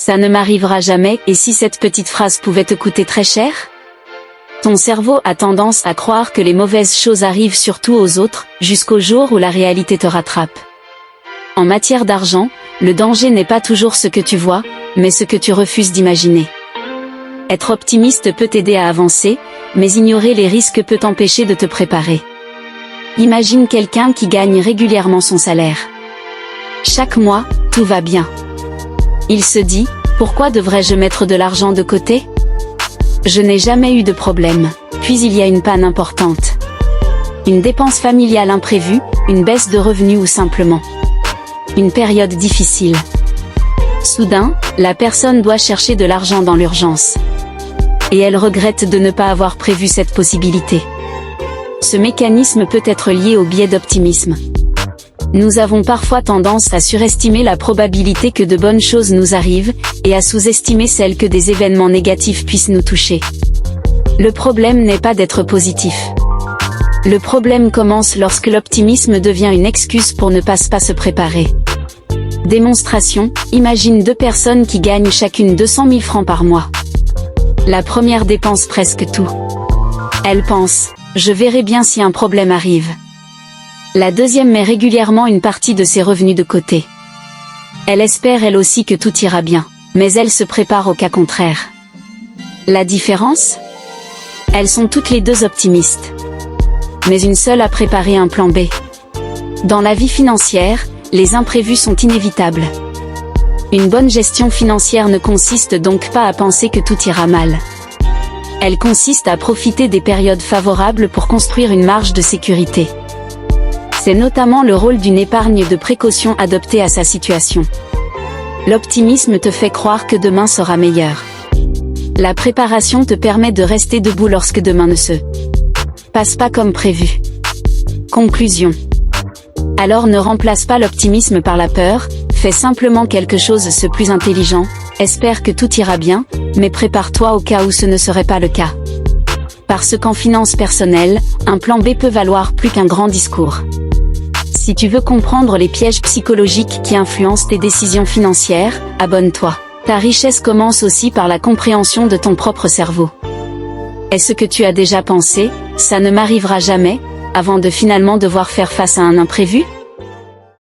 Ça ne m'arrivera jamais, et si cette petite phrase pouvait te coûter très cher? Ton cerveau a tendance à croire que les mauvaises choses arrivent surtout aux autres, jusqu'au jour où la réalité te rattrape. En matière d'argent, le danger n'est pas toujours ce que tu vois, mais ce que tu refuses d'imaginer. Être optimiste peut t'aider à avancer, mais ignorer les risques peut t'empêcher de te préparer. Imagine quelqu'un qui gagne régulièrement son salaire. Chaque mois, tout va bien. Il se dit, pourquoi devrais-je mettre de l'argent de côté? Je n'ai jamais eu de problème. Puis il y a une panne importante. Une dépense familiale imprévue, une baisse de revenus ou simplement une période difficile. Soudain, la personne doit chercher de l'argent dans l'urgence. Et elle regrette de ne pas avoir prévu cette possibilité. Ce mécanisme peut être lié au biais d'optimisme. Nous avons parfois tendance à surestimer la probabilité que de bonnes choses nous arrivent, et à sous-estimer celle que des événements négatifs puissent nous toucher. Le problème n'est pas d'être positif. Le problème commence lorsque l'optimisme devient une excuse pour ne pas se préparer. Démonstration, imagine deux personnes qui gagnent chacune 200 000 francs par mois. La première dépense presque tout. Elle pense, je verrai bien si un problème arrive. La deuxième met régulièrement une partie de ses revenus de côté. Elle espère elle aussi que tout ira bien, mais elle se prépare au cas contraire. La différence? Elles sont toutes les deux optimistes. Mais une seule a préparé un plan B. Dans la vie financière, les imprévus sont inévitables. Une bonne gestion financière ne consiste donc pas à penser que tout ira mal. Elle consiste à profiter des périodes favorables pour construire une marge de sécurité. C'est notamment le rôle d'une épargne de précaution adaptée à sa situation. L'optimisme te fait croire que demain sera meilleur. La préparation te permet de rester debout lorsque demain ne se passe pas comme prévu. Conclusion. Alors ne remplace pas l'optimisme par la peur, fais simplement quelque chose de plus intelligent, espère que tout ira bien, mais prépare-toi au cas où ce ne serait pas le cas. Parce qu'en finance personnelle, un plan B peut valoir plus qu'un grand discours. Si tu veux comprendre les pièges psychologiques qui influencent tes décisions financières, abonne-toi. Ta richesse commence aussi par la compréhension de ton propre cerveau. Est-ce que tu as déjà pensé, ça ne m'arrivera jamais, avant de finalement devoir faire face à un imprévu?